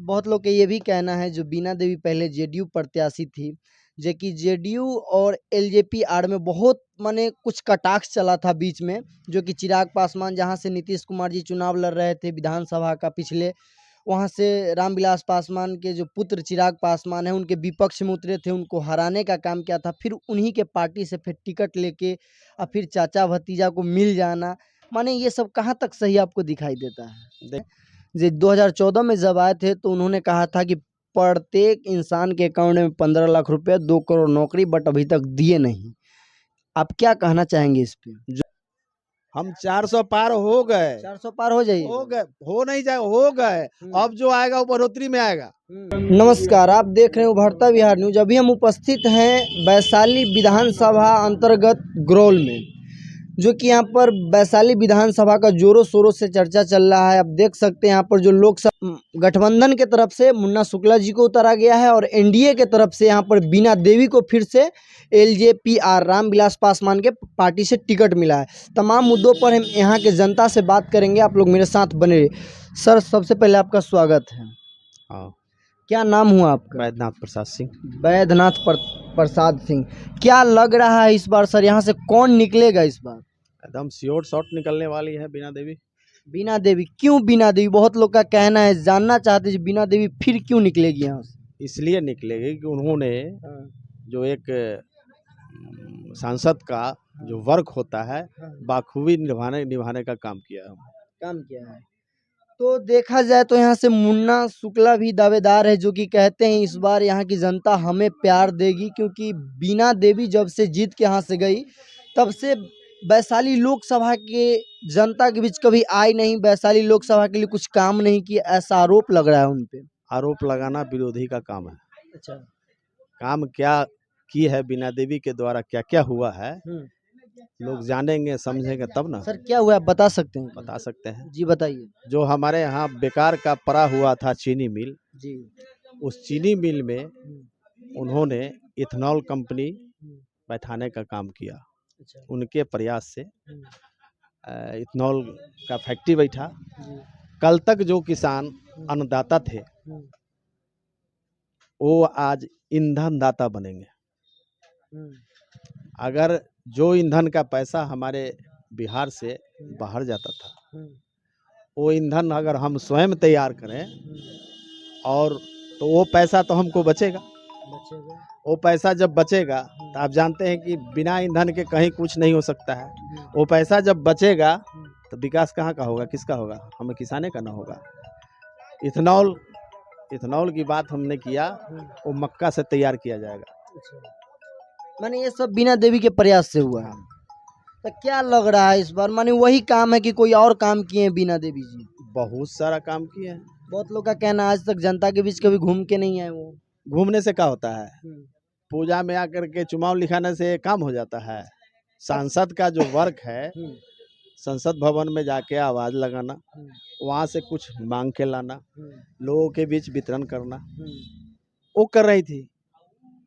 बहुत लोग का ये भी कहना है जो बीना देवी पहले जेडीयू प्रत्याशी थी, जो कि जेडीयू और एलजेपी आड़ में बहुत माने कुछ कटाक्ष चला था बीच में, जो कि चिराग पासवान जहां से नीतीश कुमार जी चुनाव लड़ रहे थे विधानसभा का पिछले, वहां से रामविलास पासवान के जो पुत्र चिराग पासवान है उनके विपक्ष में उतरे थे, उनको हराने का काम किया था। फिर उन्हीं के पार्टी से फिर टिकट लेके और फिर चाचा भतीजा को मिल जाना, माने ये सब कहाँ तक सही आपको दिखाई देता है? जो 2014 में जब आए थे तो उन्होंने कहा था कि प्रत्येक इंसान के अकाउंट में 15 लाख रुपए, 2 करोड़ नौकरी, बट अभी तक दिए नहीं। आप क्या कहना चाहेंगे इस पे? हम 400 पार हो गए, 400 पार हो जाइए। हो गए, हो नहीं जाए, हो गए। अब जो आएगा वो बढ़ोतरी में आएगा। नमस्कार, आप देख रहे हैं उभरता बिहार न्यूज। अभी हम उपस्थित हैं वैशाली विधानसभा अंतर्गत ग्रोल में, जो कि यहाँ पर वैशाली विधानसभा का जोरों शोरों से चर्चा चल रहा है। आप देख सकते हैं यहाँ पर जो लोकसभा गठबंधन के तरफ से मुन्ना शुक्ला जी को उतारा गया है और एनडीए के तरफ से यहाँ पर बीना देवी को फिर से एलजेपीआर रामविलास पासवान के पार्टी से टिकट मिला है। तमाम मुद्दों पर हम यहाँ के जनता से बात करेंगे, आप लोग मेरे साथ बने रहिए। सर, सबसे पहले आपका स्वागत है। हाँ, क्या नाम हुआ आपका? वैद्यनाथ प्रसाद सिंह। वैद्यनाथ प्रसाद सिंह। क्या लग रहा है इस बार सर, यहाँ से कौन निकलेगा इस बार? एकदम श्योर शॉट निकलने वाली है बीना देवी। बीना देवी? क्यों बीना देवी? बहुत लोग का कहना है, जानना चाहते हैं बीना देवी फिर क्यों निकलेगी यहाँ से? इसलिए निकलेगी कि उन्होंने जो एक सांसद का जो वर्क होता है बाखूबी निभाने का काम किया है। तो देखा जाए तो यहाँ से मुन्ना शुक्ला भी दावेदार है, जो कि कहते हैं इस बार यहाँ की जनता हमें प्यार देगी, क्योंकि बीना देवी जब से जीत के यहाँ से गई तब से वैशाली लोकसभा के जनता के बीच कभी आई नहीं, वैशाली लोकसभा के लिए कुछ काम नहीं किया, ऐसा आरोप लग रहा है उन पे। आरोप लगाना विरोधी का काम है। अच्छा, काम क्या की है बीना देवी के द्वारा, क्या क्या हुआ है, लोग जानेंगे समझेंगे तब ना। सर क्या हुआ, आप बता सकते हैं? बता सकते हैं जी बताइए। जो हमारे यहाँ बेकार का पड़ा हुआ था चीनी मिल, जी। उस चीनी मिल में उन्होंने इथेनॉल कंपनी बैठाने का काम किया। अच्छा। उनके प्रयास से इथेनॉल का फैक्ट्री बैठा। कल तक जो किसान अन्नदाता थे वो आज ईंधन दाता बनेंगे। अगर जो ईंधन का पैसा हमारे बिहार से बाहर जाता था, वो ईंधन अगर हम स्वयं तैयार करें और तो वो पैसा तो हमको बचेगा। वो पैसा जब बचेगा तो आप जानते हैं कि बिना ईंधन के कहीं कुछ नहीं हो सकता है। वो पैसा जब बचेगा तो विकास कहाँ का होगा, किसका होगा? हमें किसाने का ना होगा। इथेनॉल की बात हमने किया, वो मक्का से तैयार किया जाएगा। माने ये सब बीना देवी के प्रयास से हुआ है। तो क्या लग रहा है इस बार, माने वही काम है कि कोई और काम किए हैं बीना देवी जी? बहुत सारा काम किए हैं। बहुत लोग का कहना आज तक जनता के बीच कभी घूम के नहीं आए वो। घूमने से क्या होता है? पूजा में आकर के चुनाव लिखाने से काम हो जाता है। सांसद का जो वर्क है, संसद भवन में जाके आवाज लगाना, वहाँ से कुछ मांग के लाना, लोगों के बीच वितरण करना, वो कर रही थी।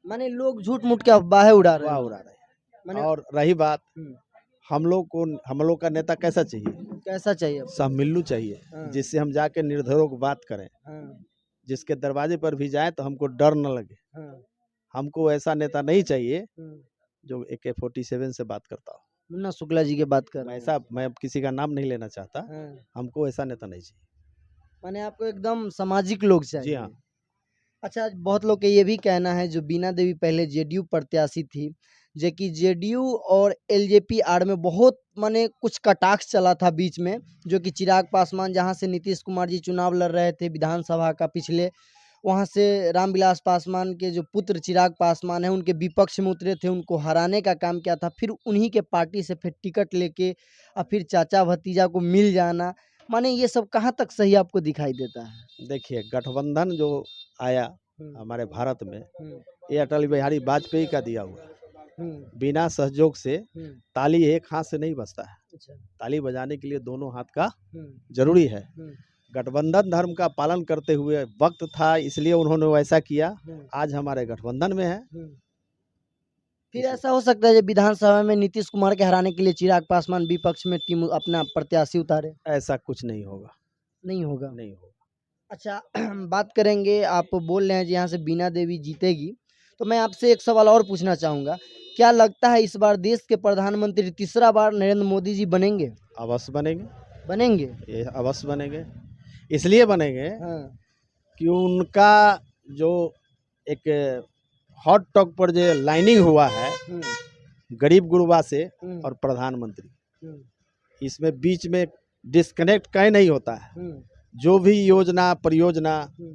माने लोग झूठ मूठ के अफवाहें उड़ा रहे हैं। और रही बात हम लोग का नेता कैसा चाहिए? सब मिल्लू चाहिए, जिससे हम जाके निर्धरों को बात करें, जिसके दरवाजे पर भी जाए तो हमको डर न लगे। हमको ऐसा नेता नहीं चाहिए जो AK-47 से बात करता हो। मुन्ना शुक्ला जी की बात कर रहे हैं। मैं किसी का नाम नहीं लेना चाहता। हमको ऐसा नेता नहीं चाहिए। माने आपको एकदम सामाजिक लोग चाहिए? जी हाँ। अच्छा, बहुत लोग का ये भी कहना है जो बीना देवी पहले जेडीयू प्रत्याशी थी, जो कि जेडीयू और एलजेपी आड़ में बहुत माने कुछ कटाक्ष चला था बीच में, जो कि चिराग पासवान जहां से नीतीश कुमार जी चुनाव लड़ रहे थे विधानसभा का पिछले, वहां से रामविलास पासवान के जो पुत्र चिराग पासवान है उनके विपक्ष में उतरे थे, उनको हराने का काम किया था। फिर उन्हीं के पार्टी से फिर टिकट लेके और फिर चाचा भतीजा को मिल जाना, माने ये सब कहाँ तक सही आपको दिखाई देता है? देखिए, गठबंधन जो आया हमारे भारत में, ये अटल बिहारी वाजपेयी का दिया हुआ है। बिना सहयोग से ताली एक हाथ से नहीं बजता है। ताली बजाने के लिए दोनों हाथ का जरूरी है। गठबंधन धर्म का पालन करते हुए वक्त था, इसलिए उन्होंने वैसा किया। आज हमारे गठबंधन में है। फिर ऐसा हो सकता है जब विधानसभा में नीतीश कुमार के हराने के लिए चिराग पासवान विपक्ष में टीम अपना प्रत्याशी उतारे? ऐसा कुछ नहीं होगा। नहीं होगा? नहीं होगा। अच्छा बात करेंगे, आप बोल रहे हैं जी यहाँ से बीना देवी जीतेगी, तो मैं आपसे एक सवाल और पूछना चाहूँगा, क्या लगता है इस बार देश के प्रधानमंत्री तीसरा बार नरेंद्र मोदी जी बनेंगे? अवश्य बनेंगे, बनेंगे? ये अवश्य बनेंगे। इसलिए बनेंगे हाँ। कि उनका जो एक हॉट टॉक पर जो लाइनिंग हुआ है हुँ, गरीब गुरबा से हुँ, और प्रधानमंत्री, हुँ, इसमें बीच में डिस्कनेक्ट कहीं नहीं होता है। हुँ, जो भी योजना परियोजना हुँ,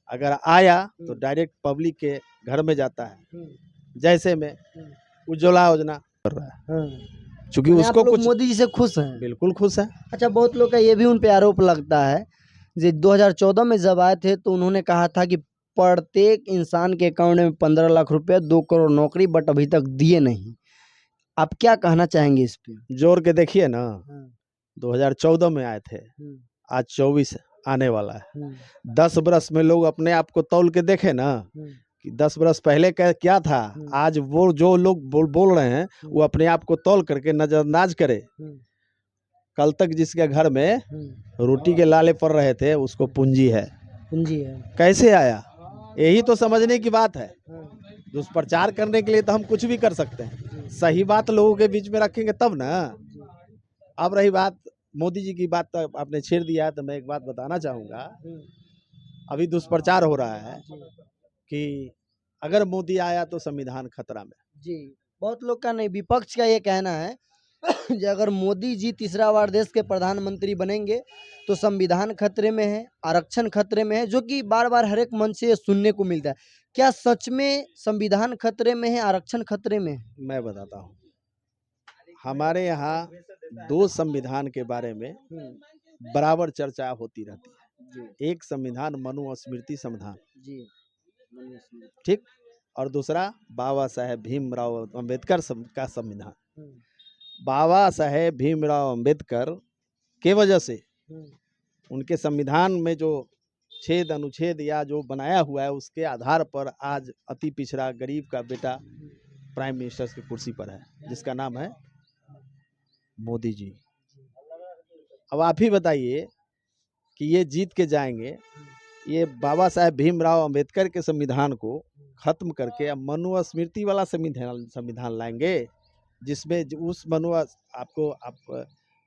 अगर आया तो हुँ, डायरेक्ट पब्लिक के घर में जाता है। हुँ, जैसे में हुँ, उज्ज्वला योजना कर रहा है, हाँ। चूंकि माने आप उसको लोग कुछ मोदी जी से खुश हैं? बिल्कुल खुश है। अच्छा, बहुत लोग का ये भी उन पे आरोप लगता है, जे 2014 में जब आए थे तो उन्होंने कहा था कि प्रत्येक इंसान के अकाउंट में 15 लाख रुपए, 2 करोड़ नौकरी, बट अभी तक दिए नहीं। आप क्या कहना चाहेंगे इस पे? जोड़ के देखिए ना, हाँ, 2014 में आए थे, हुँ, आज 24 आने वाला है। हुँ, 10 बरस में लोग अपने आप को तौल के देखे ना हुँ, कि 10 बरस पहले क्या था। हुँ, आज वो जो लोग बोल रहे हैं हुँ, वो अपने आप को तौल करके नजरअंदाज करे। हुँ, कल तक जिसके घर में हुँ, रोटी के लाले पड़ रहे थे उसको पूंजी है, पूंजी है। कैसे आया? यही तो समझने की बात है। हाँ, दुष्प्रचार करने के लिए तो हम कुछ भी कर सकते हैं, जी, सही बात लोगों के बीच में रखेंगे तब ना। जी, अब रही बात मोदी जी की बात, तो आपने छेड़ दिया है तो मैं एक बात बताना चाहूँगा। हुँ, अभी दुष्प्रचार हो रहा है जी, कि अगर मोदी आया तो संविधान खतरा में। जी। बहुत लोग का नहीं, विपक्ष का ये कहना है कि अगर मोदी जी तीसरा बार देश के प्रधानमंत्री बनेंगे तो संविधान खतरे में है, आरक्षण खतरे में है, जो कि बार-बार हर एक मंच से ये सुनने को मिलता है। क्या सच में संविधान खतरे में है, आरक्षण खतरे में है? मैं बताता हूँ, हमारे यहाँ 2 संविधान के बारे में हुँ, बराबर चर्चा होती रहती जी, है। एक संविधान मनुस्मृति संविधान, जी। मनुस्मृति। ठीक, और दूसरा बाबा साहेब भीमराव अम्बेडकर का संविधान। हुँ, बाबा साहेब भीमराव अम्बेडकर के वजह से हुँ, उनके संविधान में जो छेद अनुच्छेद या जो बनाया हुआ है उसके आधार पर आज अति पिछड़ा गरीब का बेटा प्राइम मिनिस्टर की कुर्सी पर है, जिसका नाम है मोदी जी। अब आप ही बताइए कि ये जीत के जाएंगे, ये बाबा साहेब भीमराव अंबेडकर के संविधान को खत्म करके अब मनुस्मृति वाला संविधान संविधान लाएंगे, जिसमें उस आपको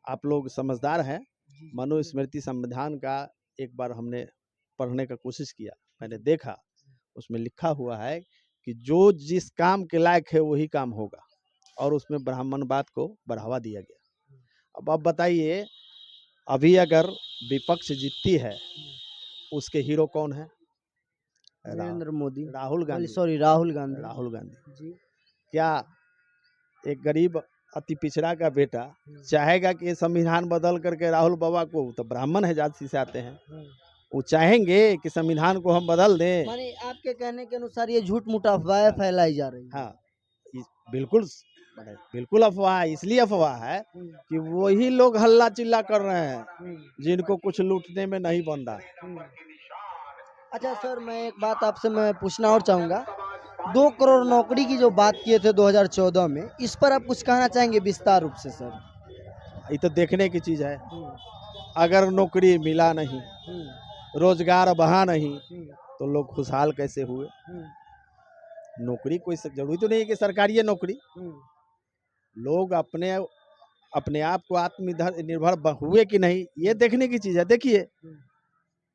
आप लोग समझदार हैं। मनुस्मृति संविधान का एक बार हमने पढ़ने का कोशिश किया, मैंने देखा उसमें लिखा हुआ है कि जो जिस काम के लायक है वही काम होगा, और उसमें ब्राह्मणवाद को बढ़ावा दिया गया। अब आप बताइए, अभी अगर विपक्ष जीतती है उसके हीरो कौन है? नरेंद्र मोदी, राहुल गांधी। सॉरी, राहुल गांधी। राहुल गांधी। जी। क्या एक गरीब अति पिछड़ा का बेटा हुँ, चाहेगा कि ये संविधान बदल करके राहुल बाबा को, तो ब्राह्मण है जाति से आते हैं, हुँ। वो चाहेंगे कि संविधान को हम बदल दें? माने आपके कहने के अनुसार ये झूठ-मूठ अफ़वाहें फैलाई जा रही हैं। हाँ, बिल्कुल बिल्कुल अफवाह है। इसलिए अफवाह है हुँ, कि वही लोग हल्ला चिल्ला कर रहे हैं हुँ, जिनको कुछ लूटने में नहीं बन रहा है। हुँ। अच्छा सर, मैं एक बात आपसे मैं पूछना और चाहूँगा, 2 करोड़ नौकरी की जो बात किए थे 2014 में, इस पर आप कुछ कहना चाहेंगे विस्तार रूप से सर? ये तो देखने की चीज है। हुँ, अगर नौकरी मिला नहीं, हुँ, रोजगार बढ़ा नहीं, हुँ, तो लोग खुशहाल कैसे हुए? हुँ, नौकरी कोई जरूरी तो नहीं है कि सरकारी है नौकरी। हुँ, लोग अपने अपने आप को आत्मनिर्भर हुए कि नहीं, ये देखने की चीज है। देखिए, हुँ,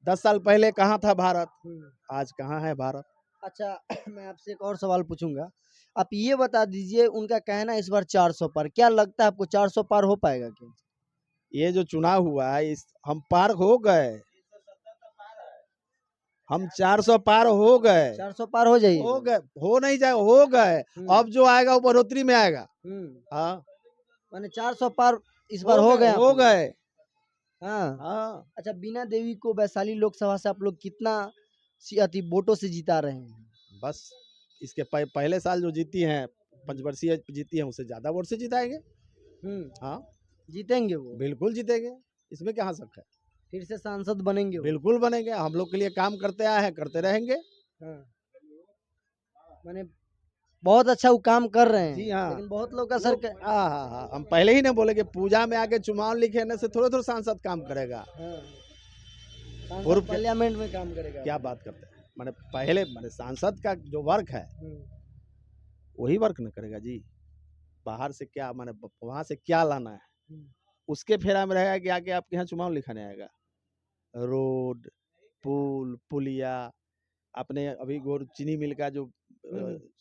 10 साल पहले कहाँ था भारत, हुँ। आज कहाँ है भारत। अच्छा मैं आपसे एक और सवाल पूछूँगा। आप ये बता दीजिए, उनका कहना है इस बार 400 पार, क्या लगता है आपको 400 पार हो पाएगा क्या? ये जो चुनाव हुआ है, इस हम पार हो गए, हम 400 पार हो गए। 400 पार हो जाइएगा? हो गए, हो नहीं जाए, हो गए। हुँ, अब जो आएगा वो बढ़ोतरी में आएगा। हुँ। हाँ, माने 400 पार इस बार हो गए आप हो लोग? गए। हाँ। हाँ, अच्छा, बीना देवी को वैशाली लोकसभा से आप लोग कितना वोटों से जिता रहे हैं? बस इसके पहले साल जो जीती हैं, पंचवर्षीय जीती हैं, उससे ज्यादा वोट से जिताएंगे। हुँ, हाँ, जीतेंगे वो? बिल्कुल जीतेंगे, इसमें कहाँ शक है। फिर से सांसद बनेंगे वो? बिल्कुल बनेंगे, हम लोग के लिए काम करते आए हैं, करते रहेंगे। हाँ। माने बहुत अच्छा वो काम कर रहे हैं। जी हाँ। लेकिन बहुत लोग का सर हाँ हाँ हाँ, हम पहले ही ना बोले कि पूजा में आके चुनाव लिखे से थोड़ा थोड़ा सांसद काम करेगा। हाँ। पूर्व के पार्लियामेंट में काम करेगा। क्या बात करते हैं, मैंने पहले मैंने सांसद का जो वर्क है वही वर्क न करेगा जी। बाहर से क्या मैंने वहां से क्या लाना है, उसके फेरा में रहेगा कि आके आपके यहाँ चुनाव लिखाने आएगा। रोड, पुल, पुलिया, आपने अभी गोर चीनी मिल का जो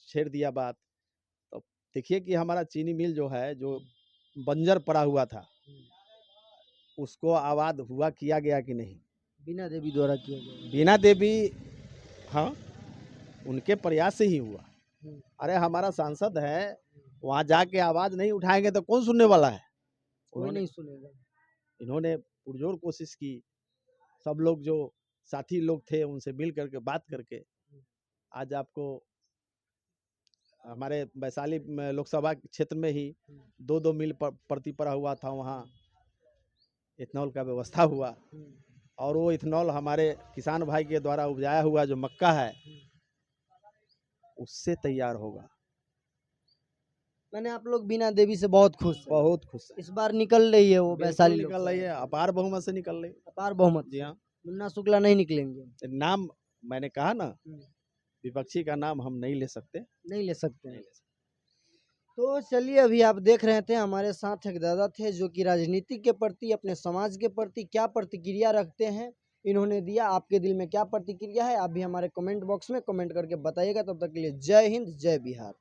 छेड़ दिया बात, तो देखिए कि हमारा चीनी मिल जो है, जो बंजर पड़ा हुआ था, उसको आबाद हुआ किया गया कि नहीं? बीना देवी द्वारा किया गया। बीना देवी, हाँ, उनके प्रयास से ही हुआ। अरे हमारा सांसद है, वहां जाके आवाज नहीं उठाएंगे तो कौन सुनने वाला है? कोई नहीं सुनेगा। इन्होंने पुरजोर कोशिश की, सब लोग जो साथी लोग थे उनसे मिल करके बात करके आज आपको हमारे वैशाली लोकसभा क्षेत्र में ही 2-2 मिल प्रति पड़ा हुआ था, वहाँ इथेनॉल का व्यवस्था हुआ, और वो इथेनॉल हमारे किसान भाई के द्वारा उपजाया हुआ जो मक्का है उससे तैयार होगा। मैंने आप लोग बीना देवी से बहुत खुश हैं। बहुत खुश है, इस बार निकल रही है वो वैशाली निकल रही है, अपार बहुमत से निकल रही है। अपार बहुमत। जी हाँ, मुन्ना शुक्ला नहीं निकलेंगे। नाम मैंने कहा ना, विपक्षी का नाम हम नहीं ले सकते, नहीं ले सकते हैं। तो चलिए, अभी आप देख रहे थे हमारे साथ एक दादा थे जो कि राजनीति के प्रति, अपने समाज के प्रति क्या प्रतिक्रिया रखते हैं, इन्होंने दिया। आपके दिल में क्या प्रतिक्रिया है, आप भी हमारे कमेंट बॉक्स में कमेंट करके बताइएगा। तब तक के लिए जय हिंद, जय बिहार।